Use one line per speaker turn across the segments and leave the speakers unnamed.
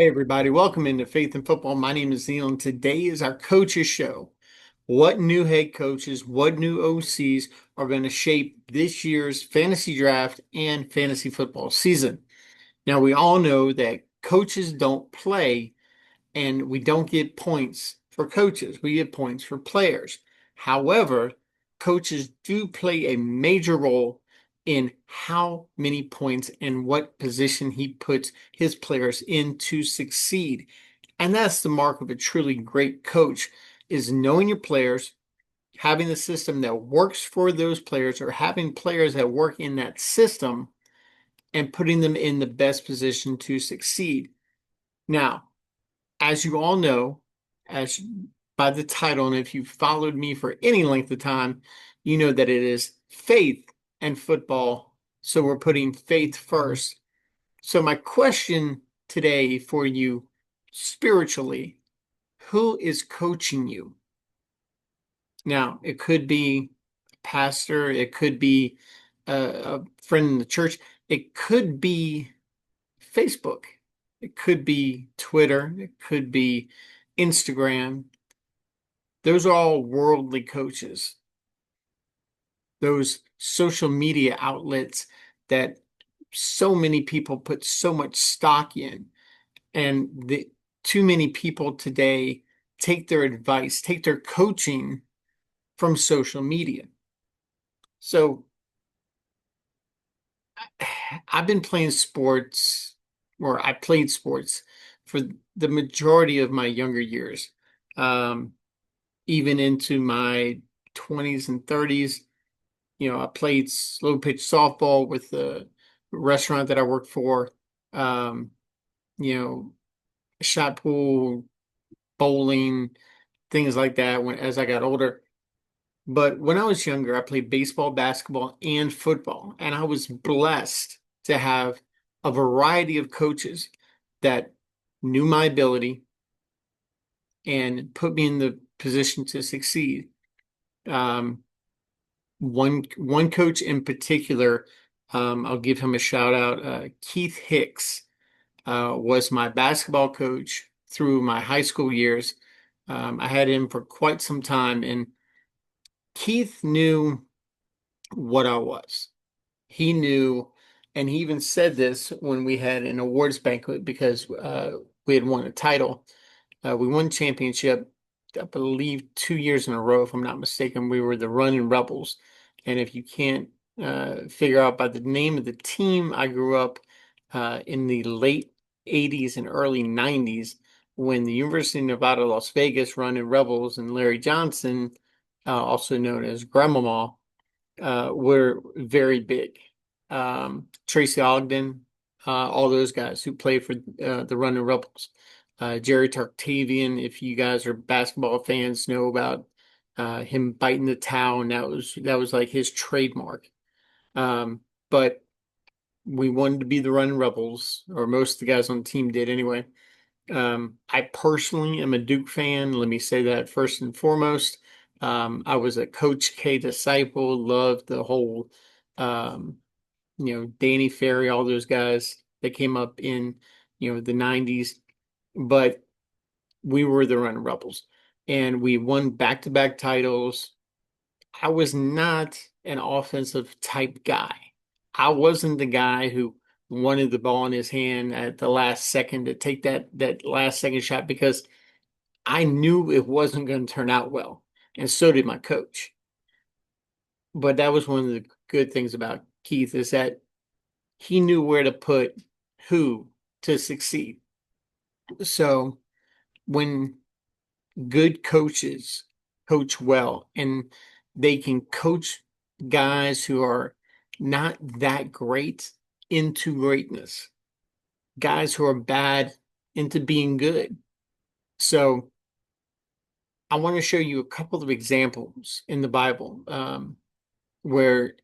Hey everybody, welcome into Faith in Football. My name is Neil, and today is our coaches show. What new head coaches, what new OCs are going to shape this year's fantasy draft and fantasy football season? Now, we all know that coaches don't play and we don't get points for coaches. We get points for players. However, coaches do play a major role in how many points and what position he puts his players in to succeed. And that's the mark of a truly great coach is knowing your players, having the system that works for those players or having players that work in that system and putting them in the best position to succeed. Now, as you all know, as by the title, and if you've followed me for any length of time, you know that it is faith and football. So we're putting faith first. So my question today for you spiritually, who is coaching you? Now, it could be a pastor, it could be a friend in the church, it could be Facebook, it could be Twitter, it could be Instagram. Those are all worldly coaches. Those social media outlets that so many people put so much stock in, and too many people today take their advice, take their coaching from social media. So I've been playing sports, or I played sports for the majority of my younger years, even into my 20s and 30s. I played slow pitch softball with the restaurant that I worked for. Um, you know, Shot pool, bowling, things like that as I got older. But when I was younger, I played baseball, basketball, and football. And I was blessed to have a variety of coaches that knew my ability and put me in the position to succeed. Um, one coach in particular, I'll give him a shout out. Keith Hicks was my basketball coach through my high school years. I had him for quite some time, and Keith knew what I was. He knew, and he even said this when we had an awards banquet because we had won a title. We won championship, I believe, 2 years in a row, if I'm not mistaken. We were the Running Rebels. And if you can't figure out by the name of the team, I grew up in the late 80s and early 90s when the University of Nevada, Las Vegas Running Rebels and Larry Johnson, also known as Grandmama, were very big. Tracy Ogden, all those guys who played for the Running Rebels. Jerry Tarktavian, if you guys are basketball fans, know about him biting the towel, and that was like his trademark. But we wanted to be the Running Rebels, or most of the guys on the team did anyway. I personally am a Duke fan. Let me say that first and foremost. I was a Coach K disciple, loved the whole, um, Danny Ferry, all those guys that came up in, the 90s. But we were the Running Rebels and we won back-to-back titles. I was not an offensive type guy. I wasn't the guy who wanted the ball in his hand at the last second to take that last second shot because I knew it wasn't going to turn out well. And so did my coach. But that was one of the good things about Keith is that he knew where to put who to succeed. So when good coaches coach well and they can coach guys who are not that great into greatness, guys who are bad into being good. So I want to show you a couple of examples in the Bible where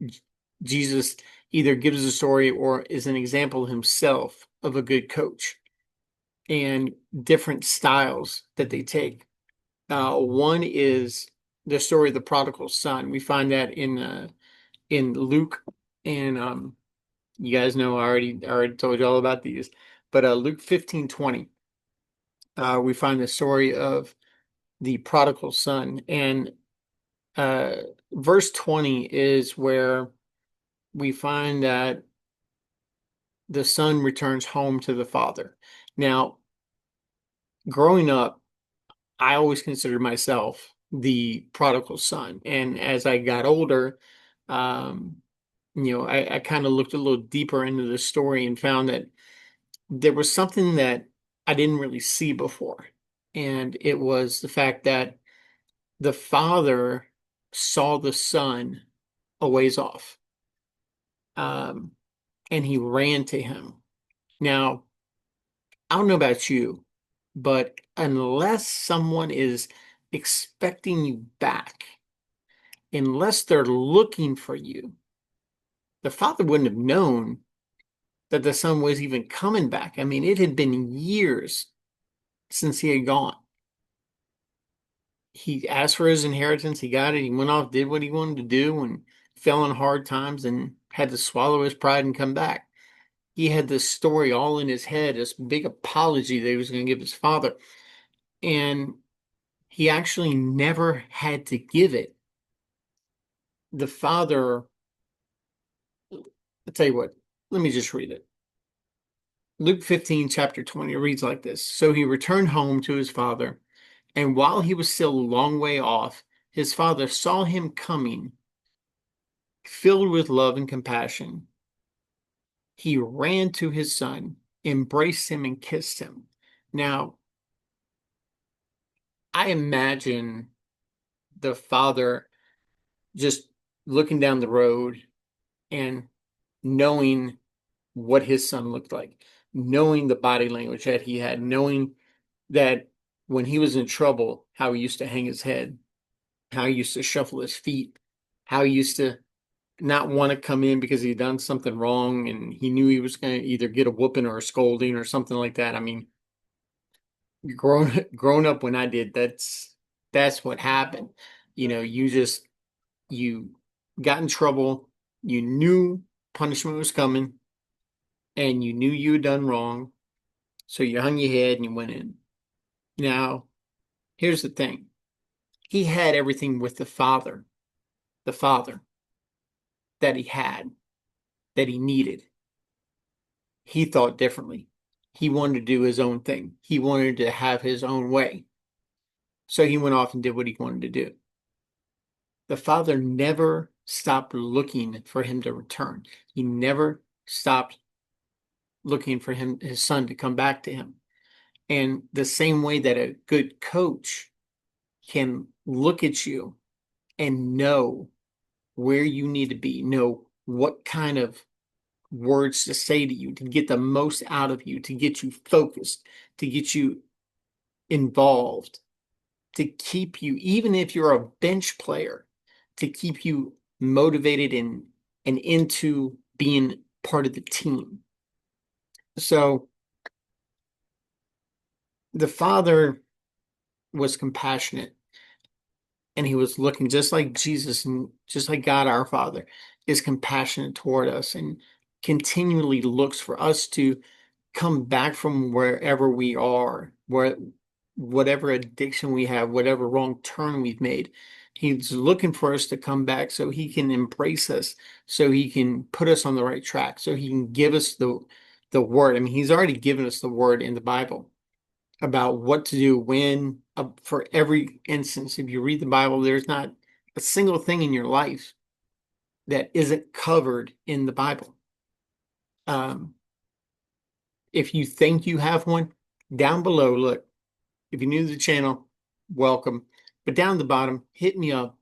Jesus either gives a story or is an example himself of a good coach and different styles that they take. One is the story of the prodigal son. We find that in Luke, and you guys know I already told you all about these, but Luke 15:20. we find the story of the prodigal son. And uh, verse 20 is where we find that the son returns home to the father. Now, growing up, I always considered myself the prodigal son. And as I got older, um, I kind of looked a little deeper into the story and found that there was something that I didn't really see before. And it was the fact that the father saw the son a ways off, um, and he ran to him. Now, I don't know about you, but unless someone is expecting you back, unless they're looking for you, the father wouldn't have known that the son was even coming back. I mean, it had been years since he had gone. He asked for his inheritance, he got it, he went off, did what he wanted to do, and fell in hard times and had to swallow his pride and come back. He had this story all in his head, this big apology that he was going to give his father. And he actually never had to give it. The father, I'll tell you what, let me just read it. Luke 15, chapter 20 reads like this. So he returned home to his father, and while he was still a long way off, his father saw him coming, filled with love and compassion. He ran to his son, embraced him, and kissed him. Now, I imagine the father just looking down the road and knowing what his son looked like, knowing the body language that he had, knowing that when he was in trouble, how he used to hang his head, how he used to shuffle his feet, how he used to not want to come in because he'd done something wrong and he knew he was going to either get a whooping or a scolding or something like that. I mean, grown up when I did, that's what happened. You got in trouble, you knew punishment was coming, and you knew you had done wrong, so you hung your head and you went in. Now, here's the thing. He had everything with the father that he had, that he needed. He thought differently. He wanted to do his own thing. He wanted to have his own way. So he went off and did what he wanted to do. The father never stopped looking for him to return. He never stopped looking for his son to come back to him. And the same way that a good coach can look at you and know where you need to be, know what kind of words to say to you to get the most out of you, to get you focused, to get you involved, to keep you, even if you're a bench player, to keep you motivated and into being part of the team. So the father was compassionate, and he was looking just like Jesus and just like God our Father is compassionate toward us and continually looks for us to come back from wherever we are, whatever addiction we have, whatever wrong turn we've made. He's looking for us to come back so he can embrace us, so he can put us on the right track, so he can give us the word. I mean, he's already given us the word in the Bible about what to do when, for every instance. If you read the Bible, there's not a single thing in your life that isn't covered in the Bible. Um, if you think you have one, down below, look, if you're new to the channel, welcome. But down at the bottom, hit me up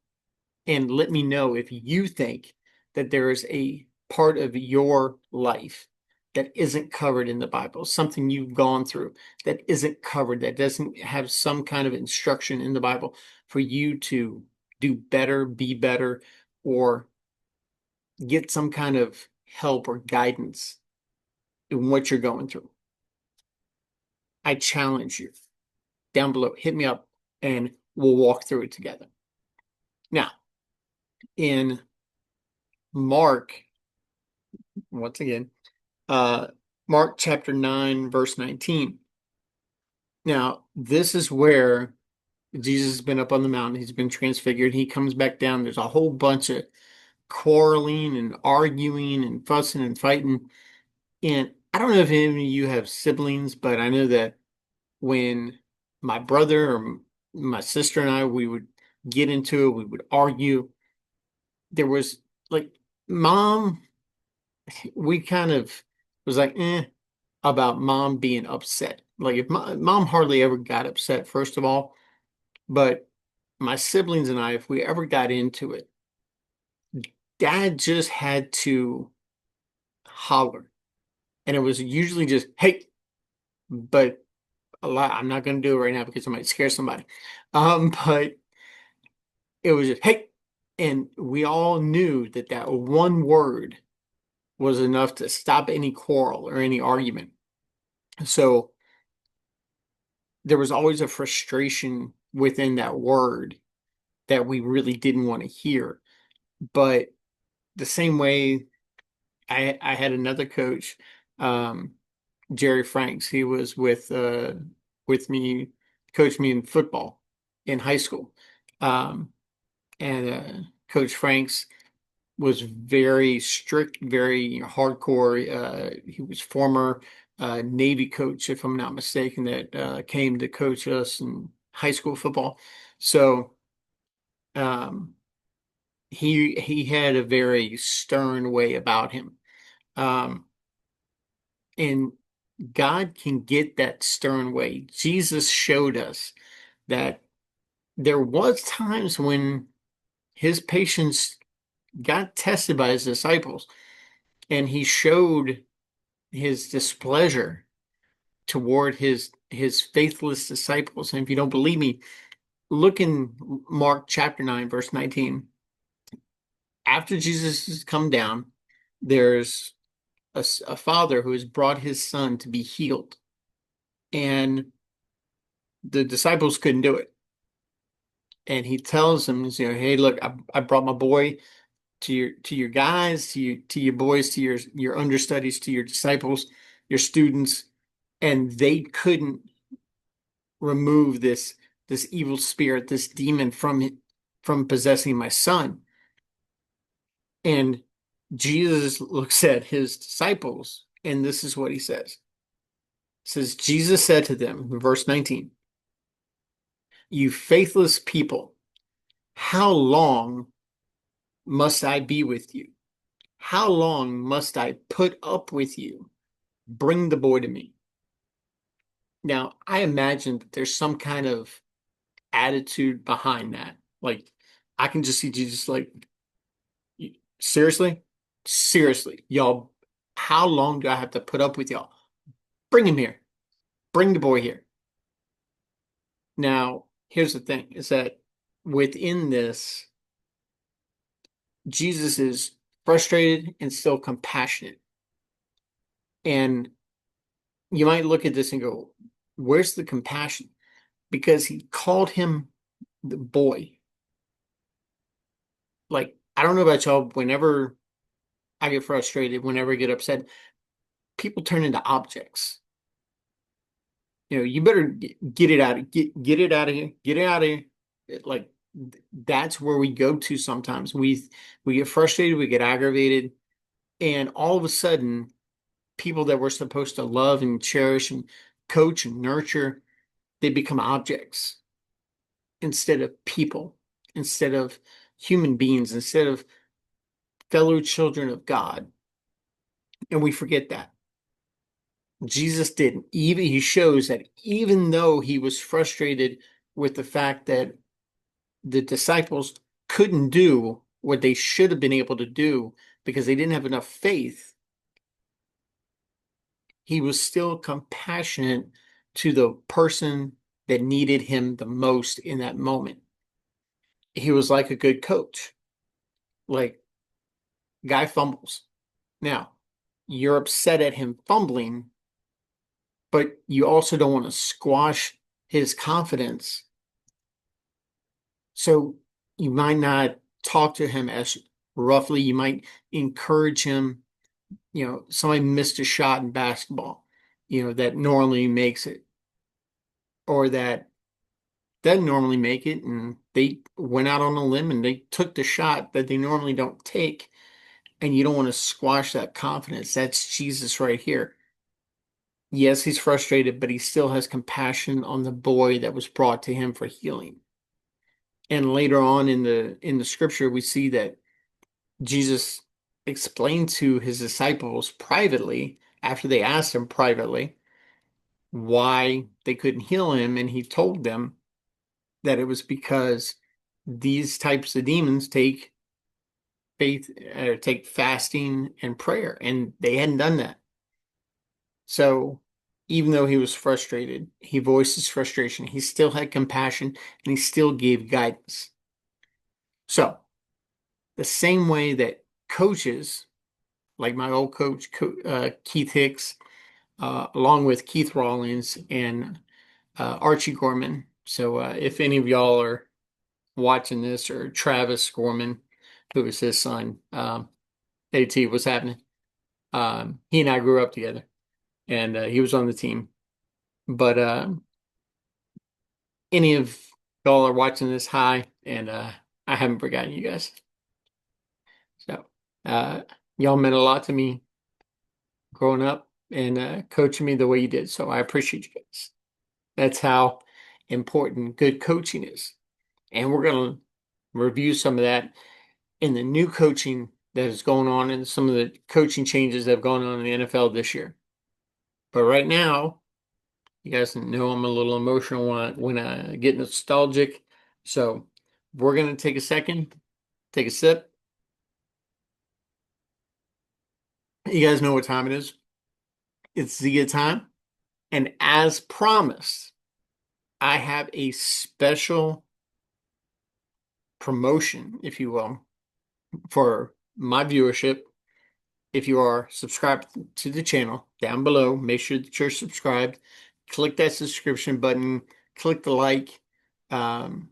and let me know if you think that there is a part of your life that isn't covered in the Bible, something you've gone through that isn't covered, that doesn't have some kind of instruction in the Bible for you to do better, be better, or get some kind of help or guidance in what you're going through. I challenge you down below, hit me up and we'll walk through it together. Now, in Mark, once again, Mark chapter 9, verse 19, Now, this is where Jesus has been up on the mountain. He's been transfigured. He comes back down. There's a whole bunch of quarreling and arguing and fussing and fighting. And I don't know if any of you have siblings, but I know that when my brother or my sister and I, we would get into it, we would argue. There was like mom, we kind of was like, about mom being upset. Like if mom hardly ever got upset, first of all, but my siblings and I, if we ever got into it, dad just had to holler. And it was usually just, hey, but a lot, I'm not going to do it right now because I might scare somebody. But it was just, hey, and we all knew that that one word was enough to stop any quarrel or any argument. So there was always a frustration within that word that we really didn't want to hear. But the same way I had another coach, um, Jerry Franks. He was with me, coached me in football in high school. Um, and Coach Franks was very strict, very hardcore. He was former Navy coach, if I'm not mistaken, that came to coach us in high school football. So um, he had a very stern way about him. Um, and God can get that stern way. Jesus showed us that there was times when his patience got tested by his disciples, and he showed his displeasure toward his faithless disciples. And if you don't believe me, look in Mark chapter 9, verse 19. After Jesus has come down, there's a father who has brought his son to be healed, and the disciples couldn't do it. And he tells them, hey, look, I brought my boy to your guys, to your boys, to your understudies, to your disciples, your students, and they couldn't remove this evil spirit, this demon from possessing my son. And Jesus looks at his disciples, and this is what he says. It says, Jesus said to them, verse 19, you faithless people, how long must I be with you? How long must I put up with you? Bring the boy to me. Now, I imagine that there's some kind of attitude behind that. Like, I can just see Jesus like, seriously? Seriously, y'all, how long do I have to put up with y'all? Bring him here. Bring the boy here. Now, here's the thing, is that within this, Jesus is frustrated and still compassionate. And you might look at this and go, where's the compassion? Because he called him the boy. Like, I don't know about y'all, whenever I get frustrated, whenever I get upset, people turn into objects. You better get it out, get it out of here, get it out of here. Like that's where we go to sometimes. We get frustrated, we get aggravated, and all of a sudden, people that we're supposed to love and cherish and coach and nurture, they become objects instead of people, instead of human beings, instead of fellow children of God. And we forget that. Jesus didn't. Even he shows that even though he was frustrated with the fact that the disciples couldn't do what they should have been able to do because they didn't have enough faith, he was still compassionate to the person that needed him the most in that moment. He was like a good coach. Like, guy fumbles. Now, you're upset at him fumbling, but you also don't want to squash his confidence. So you might not talk to him as roughly. You might encourage him. Somebody missed a shot in basketball, that normally makes it. or that doesn't normally make it, and they went out on a limb and they took the shot that they normally don't take, and you don't want to squash that confidence. That's Jesus right here. Yes, he's frustrated, but he still has compassion on the boy that was brought to him for healing. And later on in the scripture, we see that Jesus explained to his disciples privately, after they asked him privately why they couldn't heal him, and he told them that it was because these types of demons take faith, take fasting and prayer, and they hadn't done that. So even though he was frustrated, he voiced his frustration. He still had compassion and he still gave guidance. So the same way that coaches, like my old coach, Keith Hicks, along with Keith Rawlings and Archie Gorman. So if any of y'all are watching this, or Travis Gorman, who is his son, AT, what's happening? He and I grew up together, and he was on the team. But any of y'all are watching this, hi, and I haven't forgotten you guys. So uh, y'all meant a lot to me growing up and coaching me the way you did. So I appreciate you guys. That's how important good coaching is. And we're going to review some of that in the new coaching that is going on and some of the coaching changes that have gone on in the NFL this year. But right now, you guys know I'm a little emotional when I get nostalgic. So we're going to take a second, take a sip. You guys know what time it is. It's Zia time. And as promised, I have a special promotion, if you will, for my viewership. If you are subscribed to the channel down below, make sure that you're subscribed. Click that subscription button, click the like, um,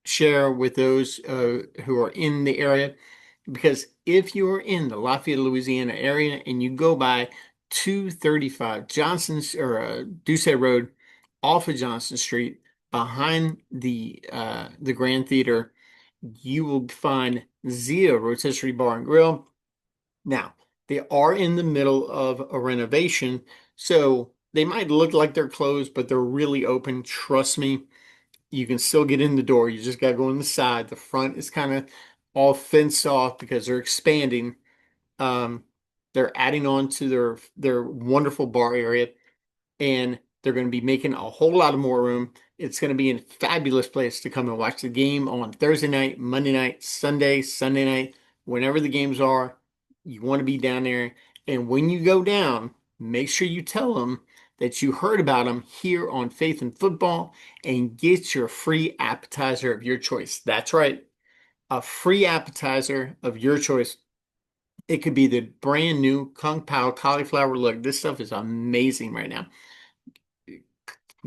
share with those who are in the area. Because if you are in the Lafayette, Louisiana area and you go by 235 Johnson's or Ducey Road off of Johnson Street behind the Grand Theater, you will find Zia Rotisserie Bar and Grill. Now, they are in the middle of a renovation, so they might look like they're closed, but they're really open. Trust me, you can still get in the door. You just got to go on the side. The front is kind of all fenced off because they're expanding. Um, they're adding on to their wonderful bar area, and they're going to be making a whole lot of more room. It's going to be a fabulous place to come and watch the game on Thursday night, Monday night, Sunday night, whenever the games are. You want to be down there. And when you go down, make sure you tell them that you heard about them here on Faith and Football and get your free appetizer of your choice. That's right, a free appetizer of your choice. It could be the brand new Kung Pao cauliflower. Look, this stuff is amazing right now.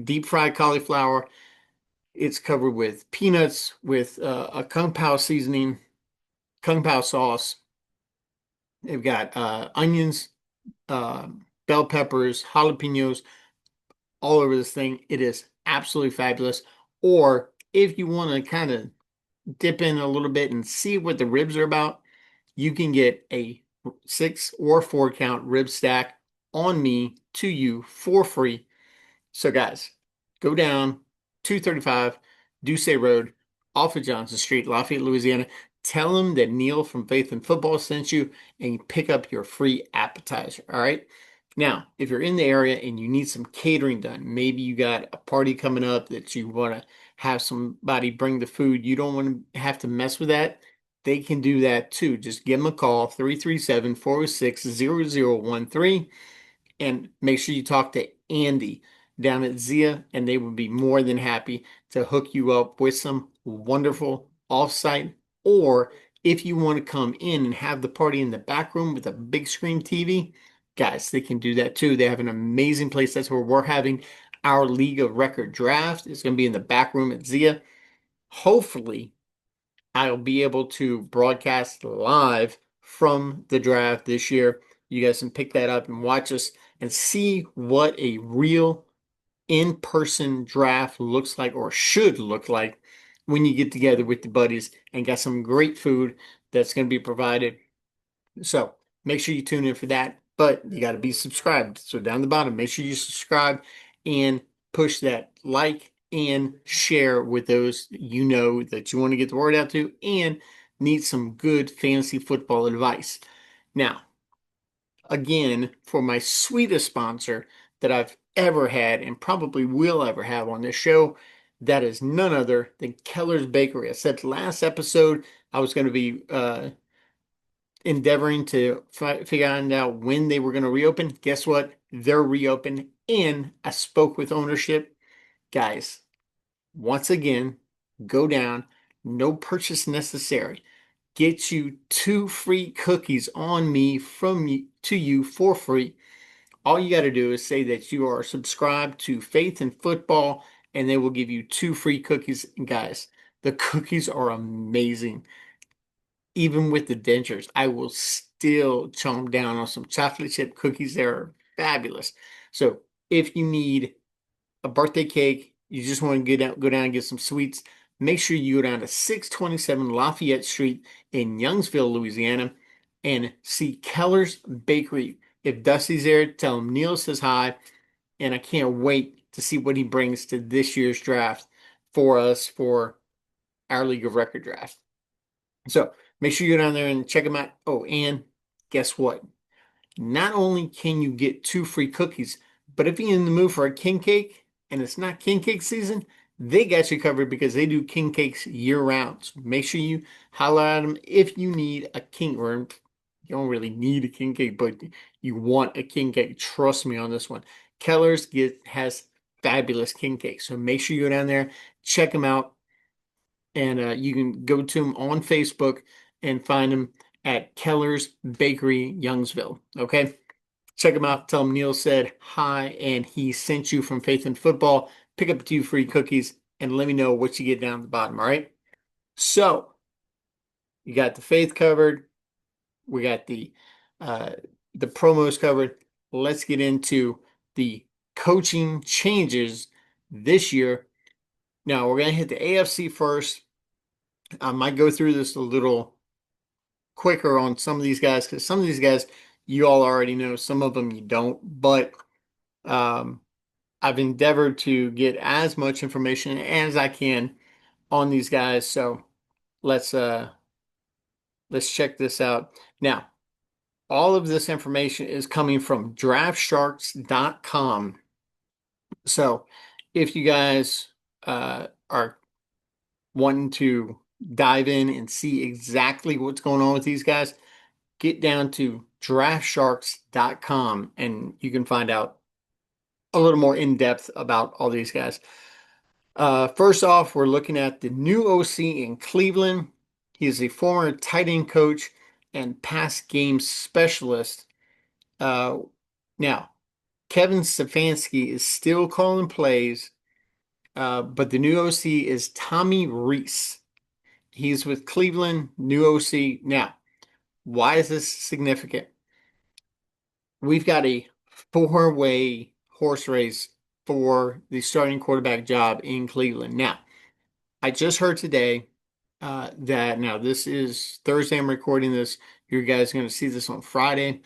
Deep fried cauliflower. It's covered with peanuts, with a Kung Pao seasoning, Kung Pao sauce. They've got onions, uh, bell peppers, jalapenos all over this thing. It is absolutely fabulous. Or if you want to kind of dip in a little bit and see what the ribs are about, you can get a 6 or 4 count rib stack on me to you for free. So guys, go down 235 Ducey Road off of Johnson Street, Lafayette, Louisiana. Tell them that Neil from Faith and Football sent you and you pick up your free appetizer. All right. Now, if you're in the area and you need some catering done, maybe you got a party coming up that you want to have somebody bring the food, you don't want to have to mess with that. They can do that too. Just give them a call, 337-406-0013, and make sure you talk to Andy down at Zia, and they would be more than happy to hook you up with some wonderful offsite. Or if you want to come in and have the party in the back room with a big screen TV, guys, they can do that too. They have an amazing place. That's where we're having our League of Record draft. It's going to be in the back room at Zia. Hopefully, I'll be able to broadcast live from the draft this year. You guys can pick that up and watch us and see what a real in-person draft looks like or should look like when you get together with the buddies and got some great food that's going to be provided. So make sure you tune in for that, but you got to be subscribed. So down the bottom, make sure you subscribe and push that like and share with those you know that you want to get the word out to and need some good fantasy football advice. Now, again, for my sweetest sponsor that I've ever had and probably will ever have on this show, that is none other than Keller's Bakery. I said last episode I was going to be endeavoring to figure out when they were going to reopen. Guess what? They're reopened, and I spoke with ownership. Guys, once again, go down, no purchase necessary. Get you 2 free cookies on me from me to you for free. All you got to do is say that you are subscribed to Faith and Football, and they will give you 2 free cookies. And guys, the cookies are amazing. Even with the dentures, I will still chomp down on some chocolate chip cookies. They're fabulous. So if you need a birthday cake, you just want to go down and get some sweets, make sure you go down to 627 Lafayette Street in Youngsville, Louisiana, and see Keller's Bakery. If Dusty's there, tell him Neil says hi, and I can't wait to see what he brings to this year's draft for us for our League of Record draft. So make sure you go down there and check them out. Oh, and guess what? Not only can you get 2 free cookies, but if you're in the mood for a king cake and it's not king cake season, they got you covered because they do king cakes year round. So make sure you holler at them if you need a king, or you don't really need a king cake, but you want a king cake. Trust me on this one. Has fabulous king cakes. So make sure you go down there, check them out, and you can go to them on Facebook and find them at Keller's Bakery, Youngsville. Okay, check them out. Tell them Neil said hi, and he sent you from Faith and Football. Pick up 2 free cookies, and let me know what you get down at the bottom. All right. So you got the Faith covered. We got uh, the promos covered. Let's get into the coaching changes this year. Now we're gonna hit the AFC first. I might go through this a little quicker on some of these guys because some of these guys you all already know, some of them you don't. But um, I've endeavored to get as much information as I can on these guys. So let's uh, let's check this out. Now, all of this information is coming from draftsharks.com. So if you guys are wanting to dive in and see exactly what's going on with these guys, get down to draftsharks.com and you can find out a little more in depth about all these guys. First off, we're looking at the new OC in Cleveland. He is a former tight end coach and pass game specialist. Uh, Now, Kevin Stefanski is still calling plays, but the new OC is Tommy Rees. He's with Cleveland, new OC. Now, why is this significant? We've got a four-way horse race for the starting quarterback job in Cleveland. Now, I just heard today that now this is Thursday. I'm recording this. You guys are going to see this on Friday.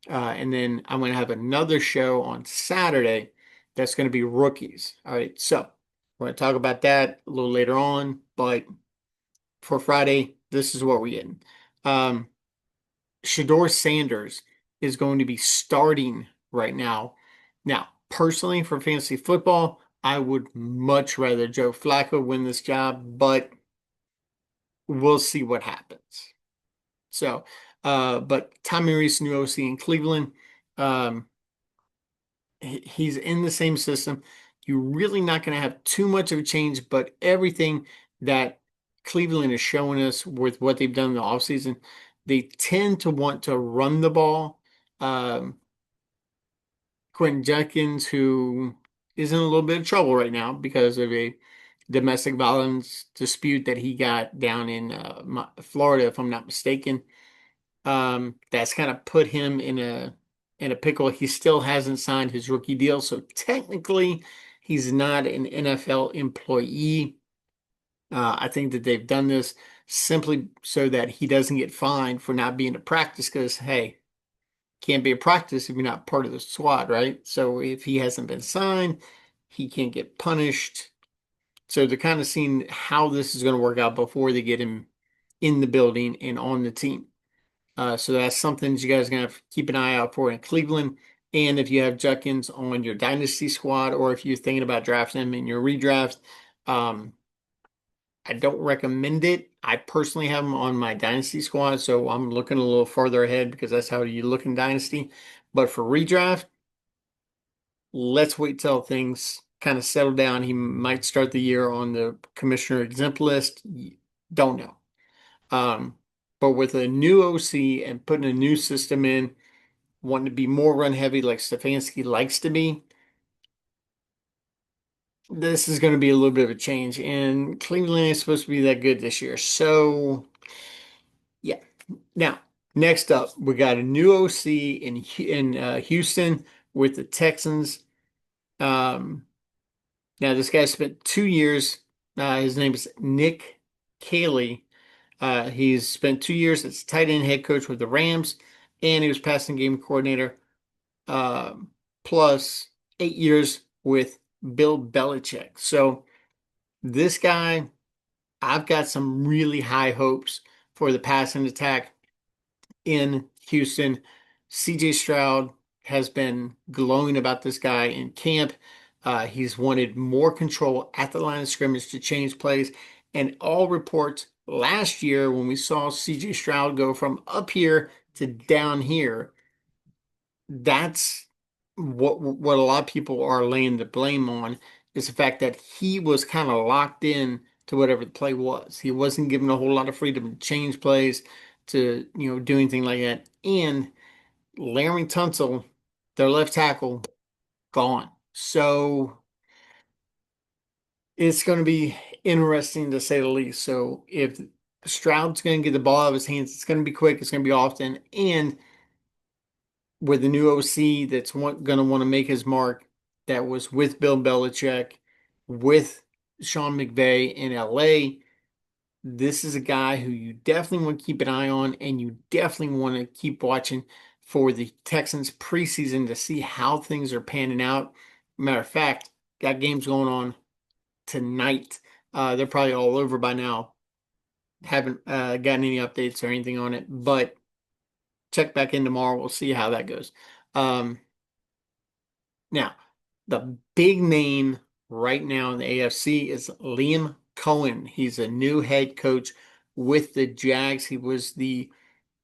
And then I'm going to have another show on Saturday that's going to be rookies. All right. So we're going to talk about that a little later on. But for Friday, this is what we're getting. Shador Sanders is going to be starting right now. Now, personally, for fantasy football, I would much rather Joe Flacco win this job, but we'll see what happens. So, but Tommy Rees, new OC in Cleveland, um, he's in the same system. You're really not going to have too much of a change, but everything that Cleveland is showing us with what they've done in the offseason, they tend to want to run the ball. Um, Quentin Jenkins, who is in a little bit of trouble right now because of a domestic violence dispute that he got down in Florida, if I'm not mistaken. That's kind of put him in a pickle. He still hasn't signed his rookie deal, so technically He's not an NFL employee. I think that they've done this simply so that he doesn't get fined for not being at practice because, hey, can't be at practice if you're not part of the squad, right? So if he hasn't been signed, he can't get punished. So they're kind of seeing how this is going to work out before they get him in the building and on the team. So that's something that you guys are going to have to keep an eye out for in Cleveland. And if you have Judkins on your dynasty squad, or if you're thinking about drafting him in your redraft, um, I don't recommend it. I personally have him on my dynasty squad, so I'm looking a little farther ahead because that's how you look in dynasty. But for redraft, let's wait till things kind of settle down. He might start the year on the commissioner exempt list. Don't know. Um, but with a new OC and putting a new system in, wanting to be more run heavy like Stefanski likes to be, this is going to be a little bit of a change. And Cleveland is supposed to be that good this year. So, yeah. Now, next up, we got a new OC in Houston with the Texans. Um, Now, this guy spent 2 years. His name is Nick Caley. He's spent 2 years as tight end head coach with the Rams, and he was passing game coordinator, um, plus 8 years with Bill Belichick. So this guy, I've got some really high hopes for the passing attack in Houston. CJ Stroud has been glowing about this guy in camp. He's wanted more control at the line of scrimmage to change plays. And all reports last year, when we saw CJ Stroud go from up here to down here, that's what a lot of people are laying the blame on is the fact that he was kind of locked in to whatever the play was. He wasn't given a whole lot of freedom to change plays, to do anything like that. And Larry Tunsil, their left tackle, gone. So it's going to be interesting to say the least. So if Stroud's going to get the ball out of his hands, it's going to be quick, it's going to be often, and with the new OC that's going to want to make his mark, that was with Bill Belichick, with Sean McVay in LA. This is a guy who you definitely want to keep an eye on, and you definitely want to keep watching for the Texans preseason to see how things are panning out. Matter of fact, got games going on tonight. They're probably all over by now. Haven't gotten any updates or anything on it, but check back in tomorrow. We'll see how that goes. Um, Now, the big name right now in the AFC is Liam Cohen. He's a new head coach with the Jags. He was the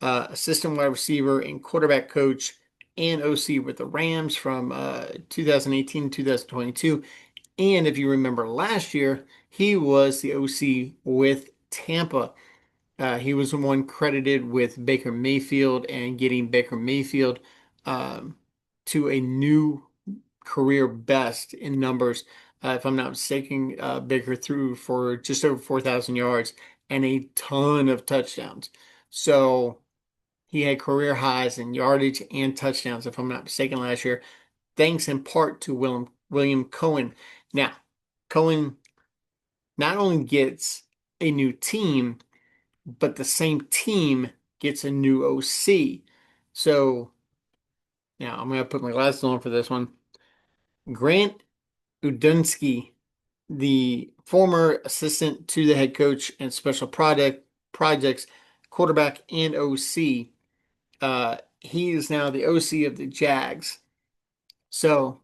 assistant wide receiver and quarterback coach and OC with the Rams from 2018 2022. And if you remember last year, he was the OC with Tampa. He was the one credited with Baker Mayfield and getting Baker Mayfield um, to a new career best in numbers. If I'm not mistaken, Baker threw for just over 4,000 yards and a ton of touchdowns. So he had career highs in yardage and touchdowns, if I'm not mistaken, last year, thanks in part to William Cohen. Now, Cohen not only gets a new team, but the same team gets a new OC. So now I'm going to put my glasses on for this one. Grant Udunski, the former assistant to the head coach and special projects quarterback and OC, he is now the OC of the Jags. So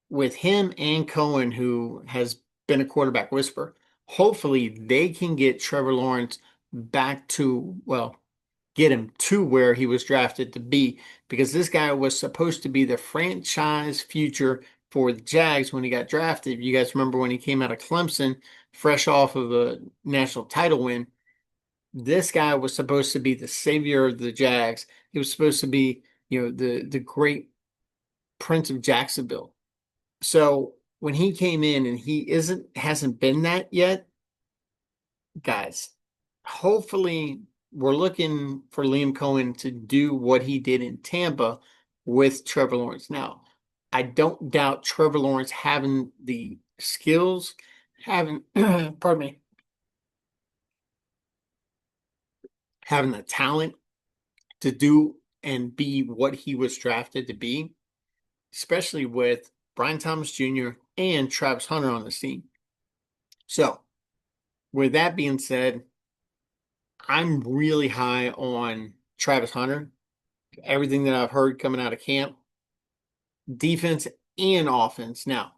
with him and Cohen, who has been a quarterback whisperer, hopefully they can get Trevor Lawrence back to, well, get him to where he was drafted to be, because this guy was supposed to be the franchise future for the Jags when he got drafted. You guys remember when he came out of Clemson, fresh off of a national title win? This guy was supposed to be the savior of the Jags. He was supposed to be, the great Prince of Jacksonville. So when he came in and he hasn't been that yet, guys, hopefully we're looking for Liam Cohen to do what he did in Tampa with Trevor Lawrence. Now, I don't doubt Trevor Lawrence having the skills, having, pardon me, having the talent to do and be what he was drafted to be, especially with Brian Thomas Jr. and Travis Hunter on the team. So, with that being said, I'm really high on Travis Hunter. Everything that I've heard coming out of camp, defense and offense. Now,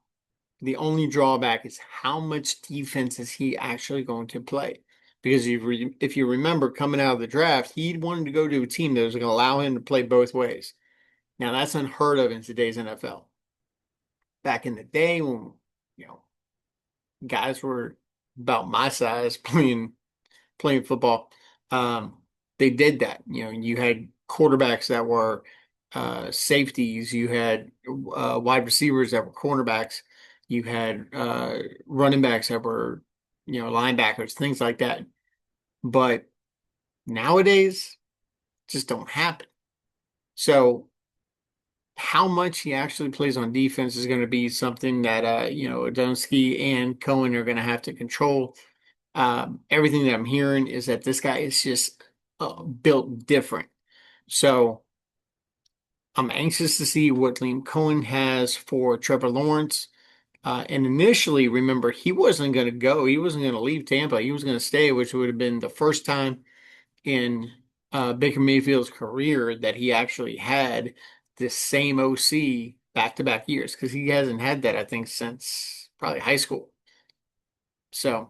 the only drawback is how much defense is he actually going to play? Because if you remember coming out of the draft, he wanted to go to a team that was going to allow him to play both ways. Now, that's unheard of in today's NFL. Back in the day when, you know, guys were about my size playing football, um, they did that. You know, you had quarterbacks that were safeties, you had wide receivers that were cornerbacks, you had running backs that were, linebackers, things like that. But nowadays, just don't happen. So how much he actually plays on defense is going to be something that Adamski and Cohen are going to have to control. Everything that I'm hearing is that this guy is just built different. So I'm anxious to see what Liam Cohen has for Trevor Lawrence. And initially, remember, he wasn't going to go. He wasn't going to leave Tampa. He was going to stay, which would have been the first time in Baker Mayfield's career that he actually had the same OC back-to-back years, because he hasn't had that, I think, since probably high school. So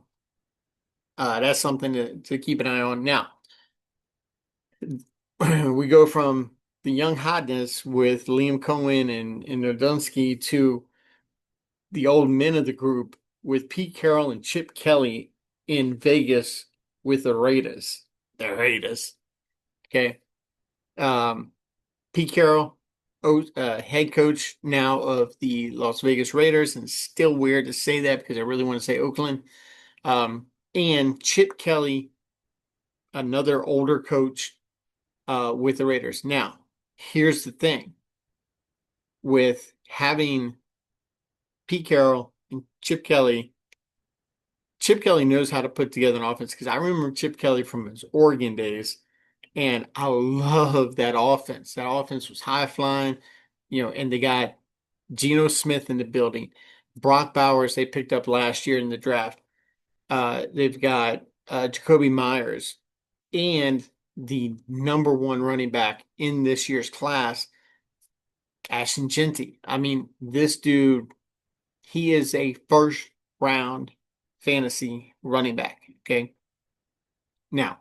that's something to keep an eye on. Now, we go from the young hotness with Liam Cohen and Odunski to the old men of the group with Pete Carroll and Chip Kelly in Vegas with the Raiders. The Raiders. Okay. Pete Carroll, head coach now of the Las Vegas Raiders, and it's still weird to say that because I really want to say Oakland. And Chip Kelly, another older coach with the Raiders. Now, here's the thing with having Pete Carroll and Chip Kelly knows how to put together an offense, because I remember Chip Kelly from his Oregon days, and I love that offense. That offense was high flying, and they got Geno Smith in the building. Brock Bowers, they picked up last year in the draft. They've got Jacoby Myers and the number one running back in this year's class, Ashton Jeanty. I mean, this dude, he is a first round fantasy running back. Okay. Now,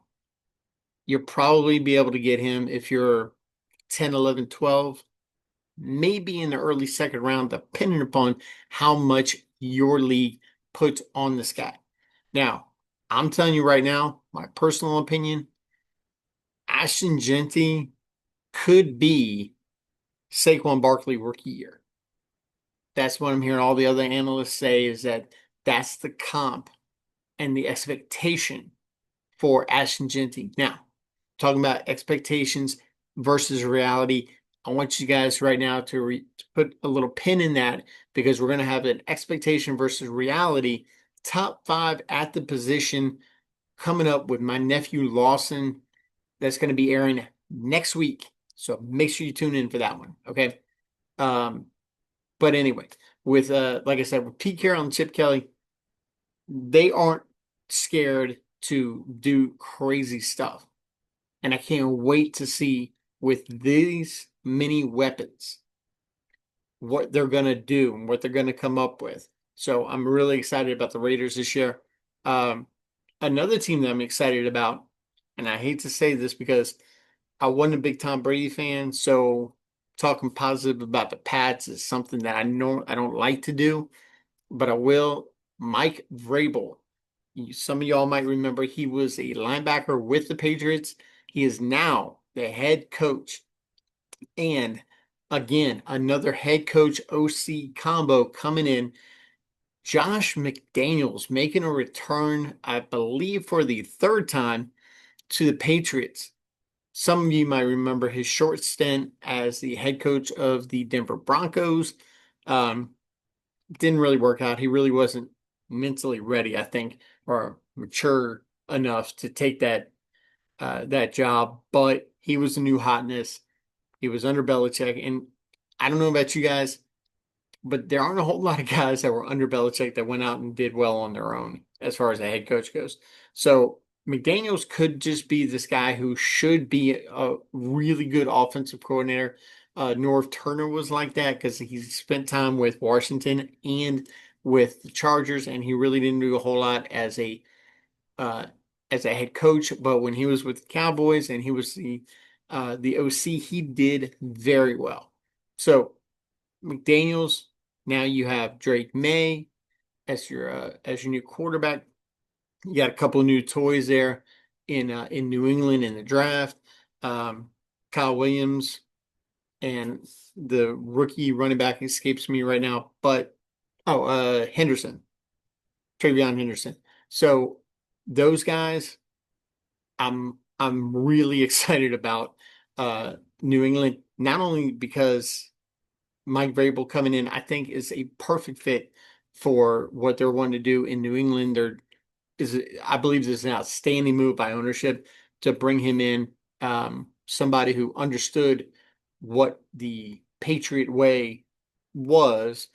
you'll probably be able to get him if you're 10, 11, 12, maybe in the early second round, depending upon how much your league puts on this guy. Now, I'm telling you right now, my personal opinion, Ashton Jeanty could be Saquon Barkley rookie year. That's what I'm hearing all the other analysts say, is that that's the comp and the expectation for Ashton Jeanty. Now, talking about expectations versus reality, I want you guys right now to put a little pin in that, because we're going to have an expectation versus reality top 5 at the position coming up with my nephew Lawson. That's going to be airing next week. So make sure you tune in for that one. Okay. But anyway, with like I said, with Pete Carroll and Chip Kelly, they aren't scared to do crazy stuff. And I can't wait to see, with these many weapons, what they're going to do and what they're going to come up with. So I'm really excited about the Raiders this year. Another team that I'm excited about, and I hate to say this because I wasn't a big Tom Brady fan, so talking positive about the Pats is something that I know I don't like to do, but I will. Mike Vrabel. Some of y'all might remember he was a linebacker with the Patriots. He is now the head coach. And again, another head coach OC combo coming in. Josh McDaniels making a return, I believe, for the third time to the Patriots. Some of you might remember his short stint as the head coach of the Denver Broncos. Um, didn't really work out. He really wasn't mentally ready, I think, or mature enough to take that job. But he was the new hotness. He was under Belichick, and I don't know about you guys, but there aren't a whole lot of guys that were under Belichick that went out and did well on their own as far as a head coach goes. So McDaniels could just be this guy who should be a really good offensive coordinator. Norv Turner was like that because he spent time with Washington and with the Chargers, and he really didn't do a whole lot uh, as a head coach. But when he was with the Cowboys and he was the OC, he did very well. So McDaniels. Now you have Drake May as your new quarterback. You got a couple of new toys there in New England in the draft. Um, Kyle Williams and the rookie running back escapes me right now, but Henderson, Travion Henderson. So those guys, I'm really excited about New England, not only because Mike Vrabel coming in, I think is a perfect fit for what they're wanting to do in New England. I believe this is an outstanding move by ownership to bring him in, somebody who understood what the Patriot way was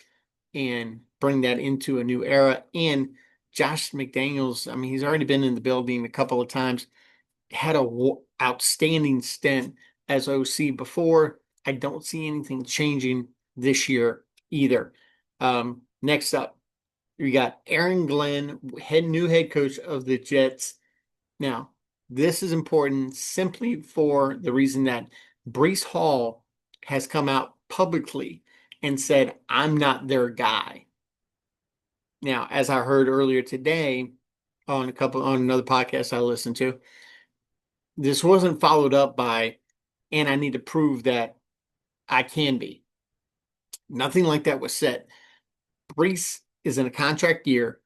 and bring that into a new era. And Josh McDaniels, I mean, he's already been in the building a couple of times, had a outstanding stint as OC before. I don't see anything changing this year either. Next up, we got Aaron Glenn, new head coach of the Jets. Now, this is important simply for the reason that Brees Hall has come out publicly and said, I'm not their guy. Now, as I heard earlier today on another podcast I listened to, this wasn't followed up by, and I need to prove that I can be. Nothing like that was said. Brees is in a contract year.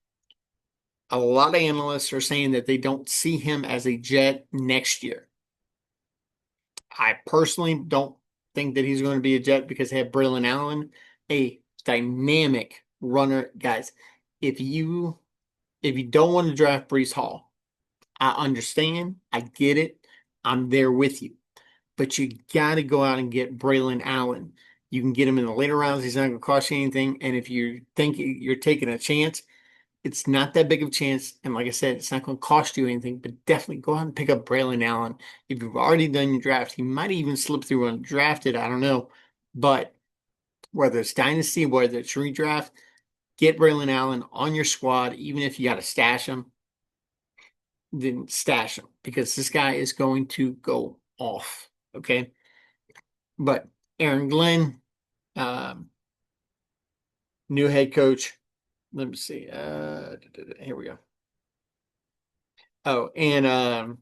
A lot of analysts are saying that they don't see him as a Jet next year. I personally don't think that he's going to be a Jet because they have Braylon Allen, a dynamic runner. Guys, if you don't want to draft Brees Hall, I understand. I get it. I'm there with you. But you got to go out and get Braylon Allen. You can get him in the later rounds. He's not going to cost you anything. And if you think you're taking a chance, it's not that big of a chance. And like I said, it's not going to cost you anything, but definitely go out and pick up Braylon Allen. If you've already done your draft, he might even slip through undrafted. I don't know. But whether it's dynasty, whether it's redraft, get Braylon Allen on your squad, even if you got to stash him, then stash him because this guy is going to go off. Okay. But Aaron Glenn, um, new head coach. Let me see. Here we go. Oh, and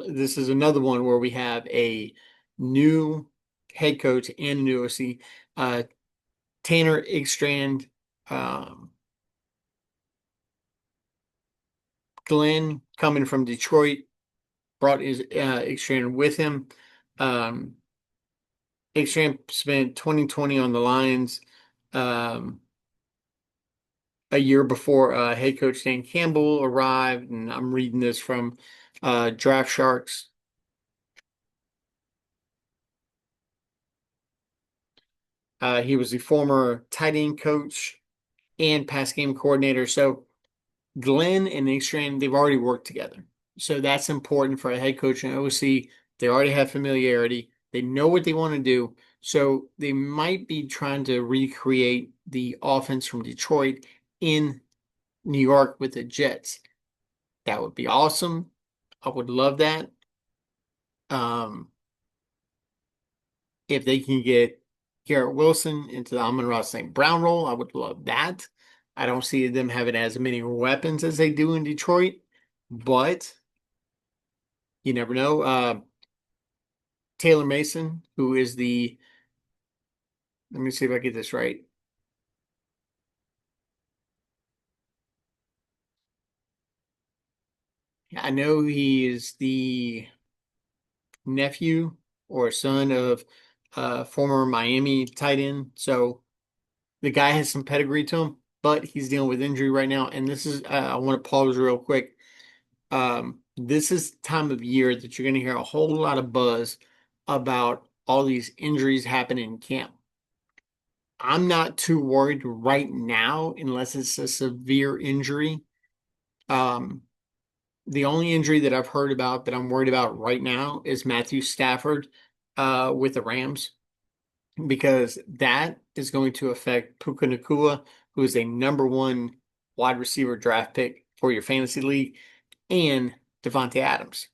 this is another one where we have a new head coach and a new OC. Tanner Igstrand, um, Glenn coming from Detroit, brought his Igstrand with him. Um, Igstrand spent 2020 on the Lions. Um, a year before head coach Dan Campbell arrived, and I'm reading this from Draft Sharks. He was the former tight end coach and pass game coordinator. So Glenn and Nick they've already worked together. So that's important for a head coach and OC. They already have familiarity. They know what they want to do. So they might be trying to recreate the offense from Detroit in New York with the Jets. That would be awesome. I would love that. Um, if they can get Garrett Wilson into the Amon-Ra St. Brown role, I would love that. I don't see them having as many weapons as they do in Detroit, but you never know. Taylor Mason, who is let me see if I get this right. I know he is the nephew or son of former Miami tight end. So The guy has some pedigree to him, but he's dealing with injury right now. And this is, I want to pause real quick. This is the time of year that you're going to hear a whole lot of buzz about all these injuries happening in camp. I'm not too worried right now unless it's a severe injury. Um, the only injury that I've heard about that I'm worried about right now is Matthew Stafford with the Rams, because that is going to affect Puka Nacua, who is a number one wide receiver draft pick for your fantasy league, and Devontae Adams.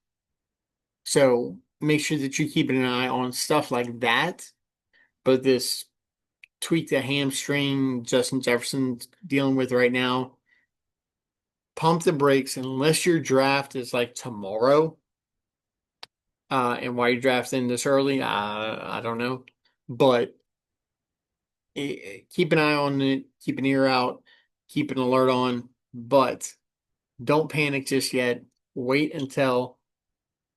So make sure that you're keeping an eye on stuff like that. But this tweak the hamstring Justin Jefferson's dealing with right now, pump the brakes unless your draft is like tomorrow. And why you drafting this early, I don't know. But keep an eye on it, keep an ear out, keep an alert on, but don't panic just yet. Wait until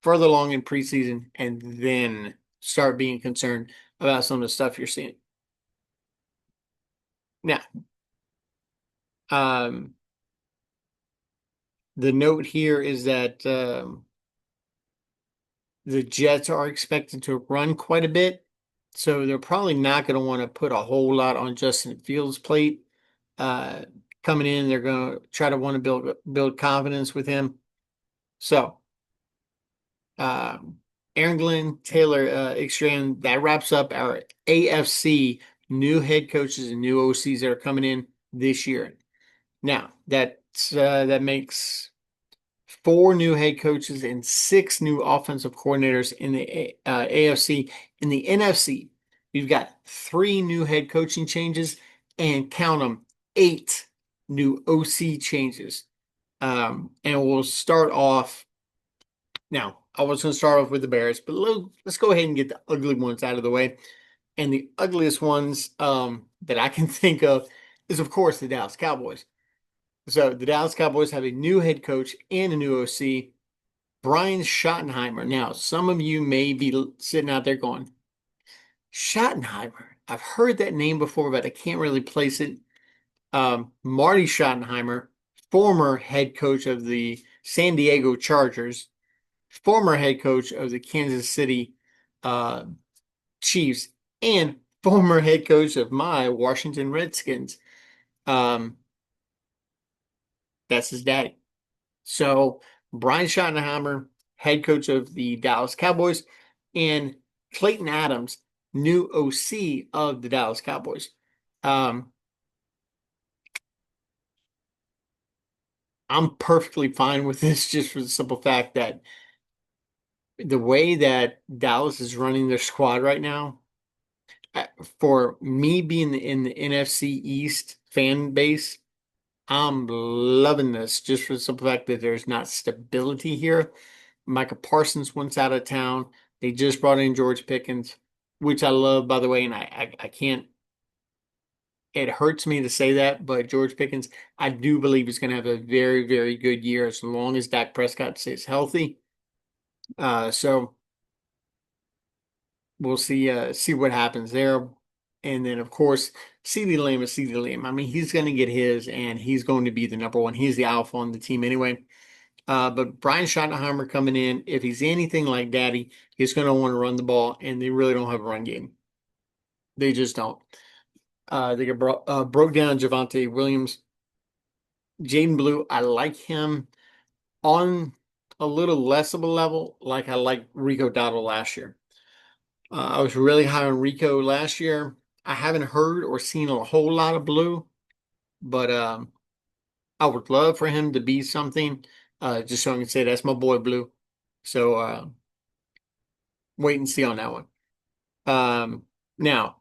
further along in preseason and then start being concerned about some of the stuff you're seeing. Now, um, the note here is that the Jets are expected to run quite a bit, so they're probably not going to want to put a whole lot on Justin Fields' plate. Uh, Coming in, they're going to try to want to build confidence with him. So, um, Aaron Glenn, Taylor Extrand, that wraps up our AFC new head coaches and new OCs that are coming in this year. Now, that makes four new head coaches and six new offensive coordinators in the AFC. In the NFC, we've got three new head coaching changes and count them, eight new OC changes. And we'll start off now. I was going to start off with the Bears, but let's go ahead and get the ugly ones out of the way. And the ugliest ones that I can think of is, of course, the Dallas Cowboys. So the Dallas Cowboys have a new head coach and a new OC, Brian Schottenheimer. Now, some of you may be sitting out there going, Schottenheimer. I've heard that name before, but I can't really place it. Marty Schottenheimer, former head coach of the San Diego Chargers, former head coach of the Kansas City uh, Chiefs, and former head coach of my Washington Redskins. Um, that's his daddy. So Brian Schottenheimer, head coach of the Dallas Cowboys, and Clayton Adams, new OC of the Dallas Cowboys. I'm perfectly fine with this just for the simple fact that the way that Dallas is running their squad right now, for me being in the NFC East fan base, I'm loving this just for the simple fact that there's not stability here. Micah Parsons went out of town. They just brought in George Pickens, which I love, by the way, and I can't, it hurts me to say that, but George Pickens, I do believe is going to have a very, very good year as long as Dak Prescott stays healthy. So we'll see what happens there. And then, of course, CeeDee Lamb is CeeDee Lamb. I mean, he's going to get his, and he's going to be the number one. He's the alpha on the team anyway. But Brian Schottenheimer coming in, if he's anything like Daddy, he's going to want to run the ball, and they really don't have a run game. They just don't. They broke down Javonte Williams. Jaden Blue, I like him on a little less of a level, like I liked Rico Dowdle last year. I was really high on Rico last year. I haven't heard or seen a whole lot of Blue, but I would love for him to be something, just so I can say that's my boy Blue. So wait and see on that one. Now,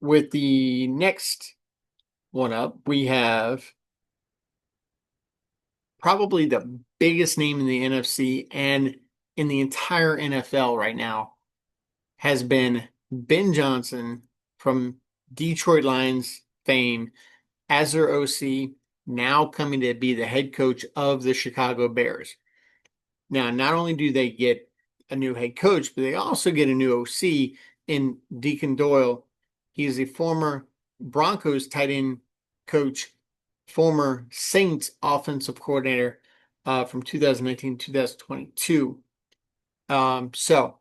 with the next one up, we have probably the biggest name in the NFC and in the entire NFL right now has been Ben Johnson from Detroit Lions fame as their OC, now coming to be the head coach of the Chicago Bears. Now, not only do they get a new head coach, but they also get a new OC in Deacon Doyle. He's a former Broncos tight end coach, former Saints offensive coordinator from 2019 to 2022. So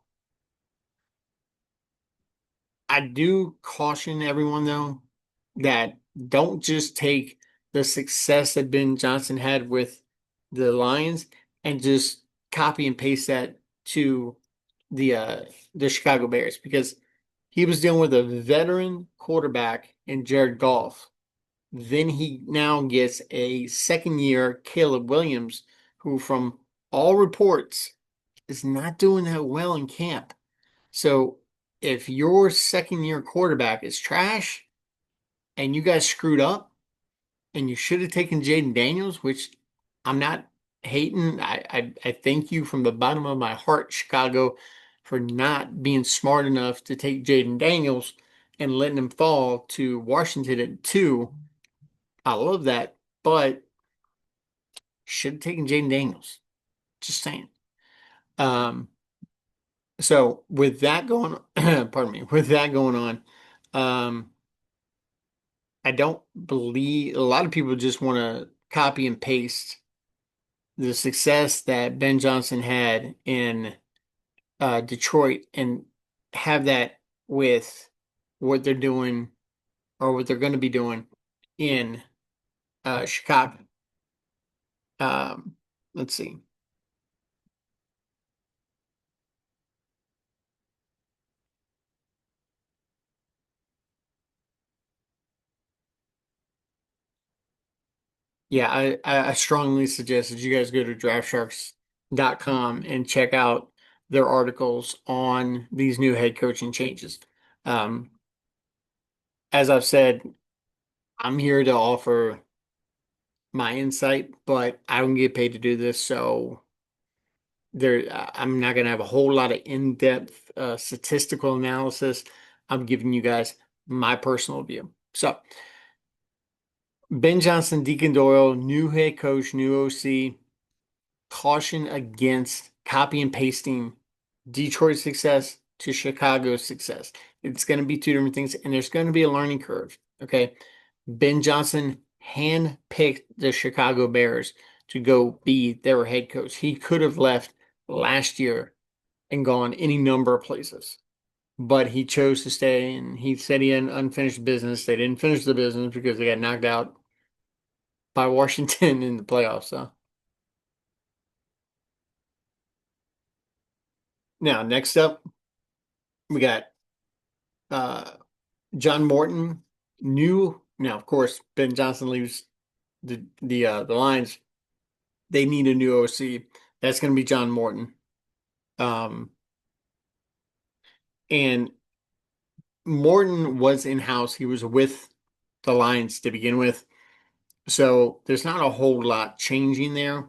I do caution everyone though that don't just take the success that Ben Johnson had with the Lions and just copy and paste that to the uh the Chicago Bears, because he was dealing with a veteran quarterback in Jared Goff. Then he now gets a second year Caleb Williams, who from all reports is not doing that well in camp. So if your second year quarterback is trash and you guys screwed up and you should have taken Jaden Daniels, which I'm not hating. I thank you from the bottom of my heart, Chicago, for not being smart enough to take Jaden Daniels and letting him fall to Washington at 2. I love that, but should have taken Jaden Daniels. Just saying. Um, so with that going pardon me, with that going on, um, I don't believe a lot of people just want to copy and paste the success that Ben Johnson had in Detroit and have that with what they're doing or what they're going to be doing in Chicago. Um, let's see. Yeah, I strongly suggest that you guys go to draftsharks.com and check out their articles on these new head coaching changes. Um, as I've said, I'm here to offer my insight, but I don't get paid to do this, so I'm not going to have a whole lot of in-depth statistical analysis. I'm giving you guys my personal view. So, Ben Johnson, Deacon Doyle, new head coach, new OC, caution against copy and pasting Detroit's success to Chicago's success. It's going to be two different things, and there's going to be a learning curve. Okay. Ben Johnson handpicked the Chicago Bears to go be their head coach. He could have left last year and gone any number of places, but he chose to stay, and he said he had unfinished business. They didn't finish the business because they got knocked out by Washington in the playoffs. So now next up, we got uh, John Morton, new. Now, of course, Ben Johnson leaves the Lions. They need a new OC. That's going to be John Morton. Um, and Morton was in house. He was with the Lions to begin with. So there's not a whole lot changing there.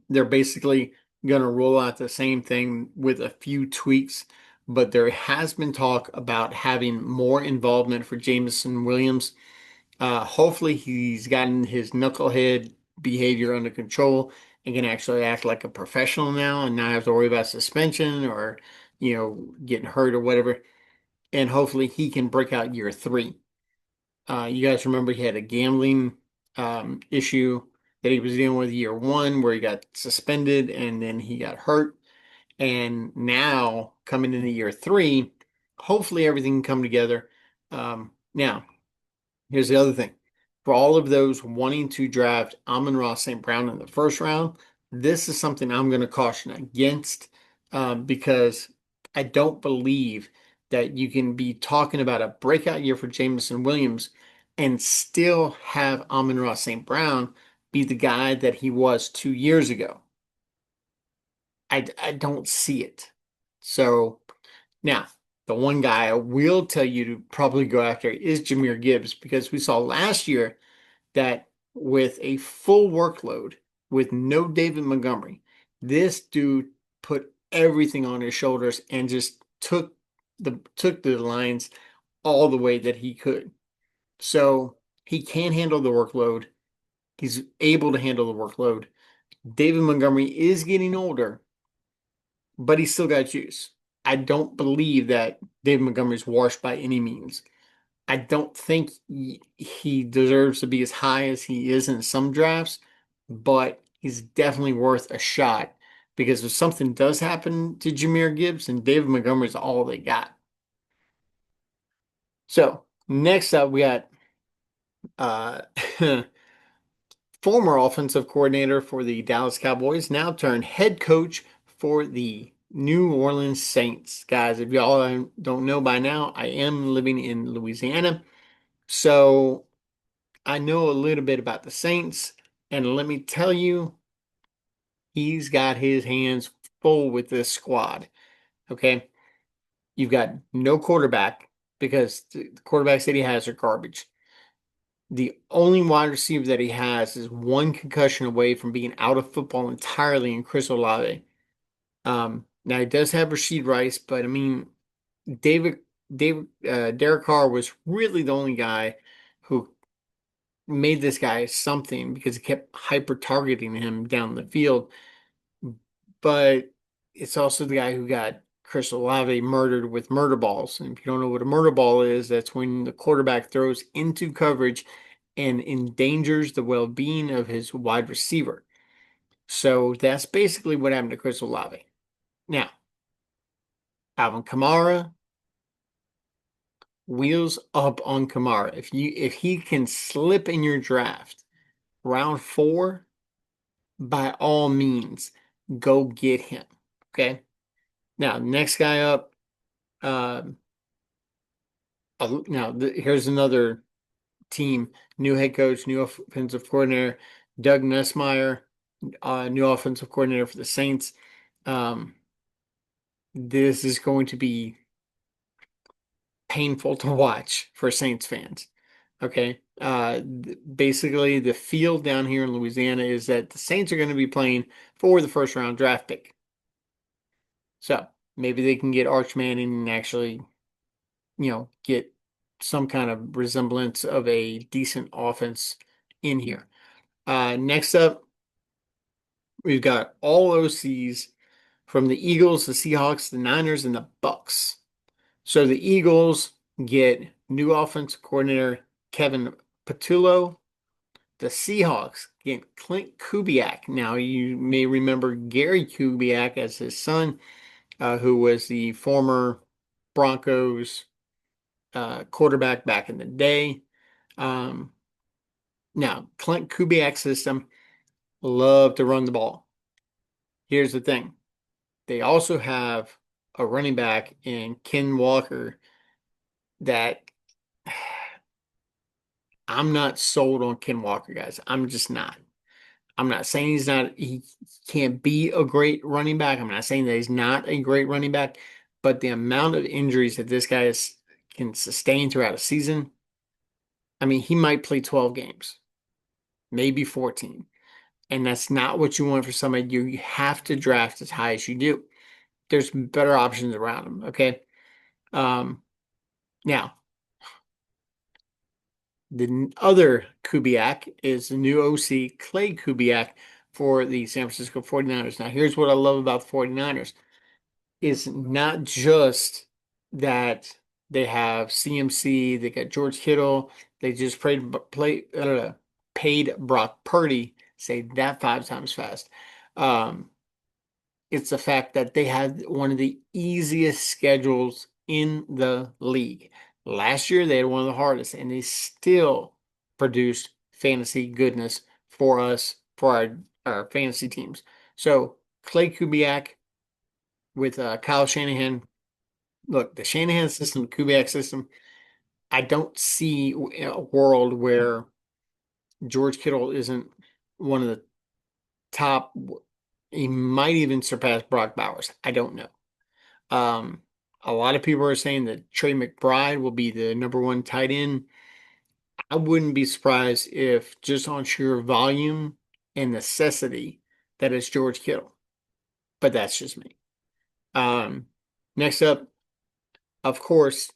They're basically going to roll out the same thing with a few tweaks, but there has been talk about having more involvement for Jameson Williams. Hopefully, he's gotten his knucklehead behavior under control and can actually act like a professional now and not have to worry about suspension or, getting hurt or whatever. And hopefully, he can break out year 3. You guys remember he had a gambling issue that he was dealing with year 1 where he got suspended and then he got hurt. And now coming into year 3, hopefully everything can come together. Now, here's the other thing. For all of those wanting to draft Amon-Ra St. Brown in the first round, this is something I'm going to caution against because I don't believe that you can be talking about a breakout year for Jameson Williams and still have Amon-Ra St. Brown be the guy that he was 2 years ago. I don't see it. So now, the one guy I will tell you to probably go after is Jahmyr Gibbs, because we saw last year that with a full workload, with no David Montgomery, this dude put everything on his shoulders and just took the Lions all the way that he could. So he can handle the workload. He's able to handle the workload. David Montgomery is getting older, but he's still got juice. I don't believe that David Montgomery's washed by any means. I don't think he deserves to be as high as he is in some drafts, but he's definitely worth a shot because if something does happen to Jahmyr Gibbs, and David Montgomery's all they got. So next up, we got uh, former offensive coordinator for the Dallas Cowboys, now turned head coach for the New Orleans Saints. Guys, if y'all don't know by now, I am living in Louisiana. So I know a little bit about the Saints, and let me tell you, he's got his hands full with this squad. Okay. You've got no quarterback because the quarterbacks that he has are garbage. The only wide receiver that he has is one concussion away from being out of football entirely in Chris Olave. Now he does have Rashid Rice, but I mean, David, Derek Carr was really the only guy who made this guy something because he kept hyper targeting him down the field. But it's also the guy who got Chris Olave murdered with murder balls. And if you don't know what a murder ball is, that's when the quarterback throws into coverage and endangers the well-being of his wide receiver. So that's basically what happened to Chris Olave. Now, Alvin Kamara, wheels up on Kamara. If he can slip in your draft, round 4, by all means, go get him. Okay. Now, next guy up. Um, here's another team, new head coach, new offensive coordinator, Doug Nussmeier, new offensive coordinator for the Saints. Um, this is going to be painful to watch for Saints fans. Okay. Basically, the field down here in Louisiana is that the Saints are going to be playing for the first round draft pick. So maybe they can get Arch Manning and actually, get some kind of resemblance of a decent offense in here. Next up, we've got all OCs from the Eagles, the Seahawks, the Niners, and the Bucks. So the Eagles get new offensive coordinator Kevin Patullo. The Seahawks get Clint Kubiak. Now you may remember Gary Kubiak as his son, who was the former Broncos quarterback back in the day. Um, Now, Clint Kubiak's system love to run the ball. Here's the thing. They also have a running back in Ken Walker that I'm not sold on Ken Walker, guys. I'm just not. I'm not saying he can't be a great running back. I'm not saying that he's not a great running back, but the amount of injuries that this guy can sustain throughout a season, I mean, he might play 12 games, maybe 14. And that's not what you want for somebody you have to draft as high as you do. There's better options around him. Okay. Um, Now, the other Kubiak is the new OC, Clay Kubiak, for the San Francisco 49ers. Now, here's what I love about the 49ers. It's not just that they have CMC, they got George Kittle, they just paid Brock Purdy, say that 5 times fast. Um, it's the fact that they had one of the easiest schedules in the league. Last year, they had one of the hardest, and they still produced fantasy goodness for us, for our fantasy teams. So, Clay Kubiak with Kyle Shanahan. Look, the Shanahan system, the Kubiak system, I don't see a world where George Kittle isn't one of the top. He might even surpass Brock Bowers. I don't know. Um, a lot of people are saying that Trey McBride will be the number 1 tight end. I wouldn't be surprised if just on sheer volume and necessity that it's George Kittle, but that's just me. Um, Next up, of course,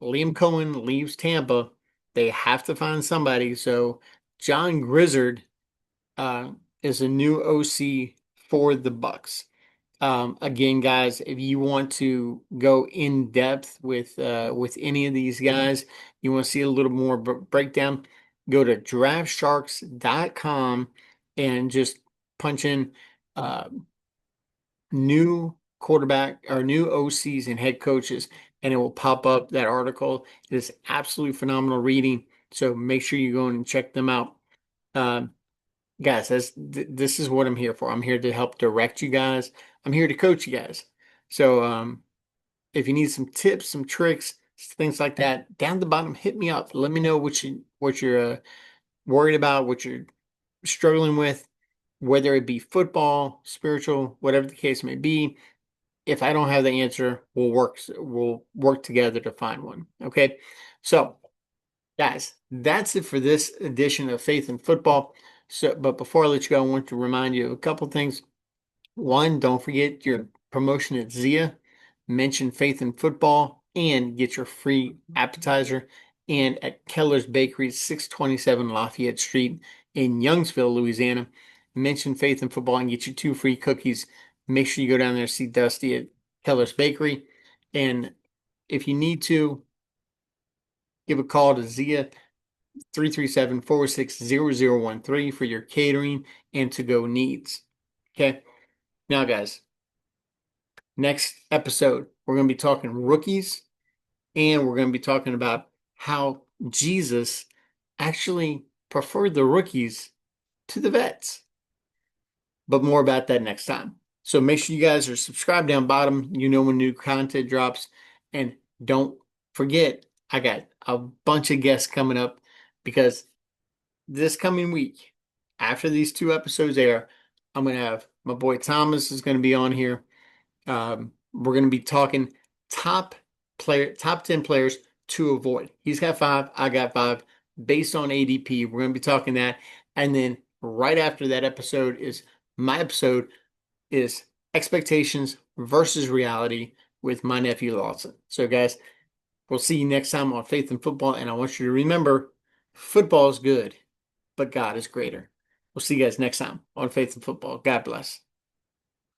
Liam Cohen leaves Tampa. They have to find somebody. So John Grizzard uh, is a new OC for the Bucks. Again, guys, if you want to go in depth with any of these guys, you want to see a little more breakdown, go to draftsharks.com and just punch in uh, new quarterback or new OCs and head coaches, and it will pop up that article. It is absolutely phenomenal reading. So make sure you go and check them out. Um, Guys, this is what I'm here for. I'm here to help direct you guys. I'm here to coach you guys. So if you need some tips, some tricks, things like that, down at the bottom, hit me up. Let me know what you're worried about, what you're struggling with, whether it be football, spiritual, whatever the case may be. If I don't have the answer, we'll work together to find one. Okay. So guys, that's it for this edition of Faith in Football. So, but before I let you go, I want to remind you of a couple things. One, don't forget your promotion at Zia. Mention Faith in Football and get your free appetizer. And at Keller's Bakery, 627 Lafayette Street in Youngsville, Louisiana. Mention Faith in Football and get you 2 free cookies. Make sure you go down there and see Dusty at Keller's Bakery. And if you need to, give a call to Zia 337-406-0013 for your catering and to-go needs. Okay. Now, guys, next episode, we're going to be talking rookies and we're going to be talking about how Jesus actually preferred the rookies to the vets. But more about that next time. So make sure you guys are subscribed down bottom. You know when new content drops. And don't forget, I got a bunch of guests coming up because this coming week, after these 2 episodes air, I'm going to have my boy Thomas is going to be on here. We're going to be talking top 10 players to avoid. He's got 5, I got 5, based on ADP. We're going to be talking that. And then right after that episode is my episode is expectations versus reality with my nephew Lawson. So guys, we'll see you next time on Faith in Football. And I want you to remember, football is good, but God is greater. We'll see you guys next time on Faith in Football. God bless.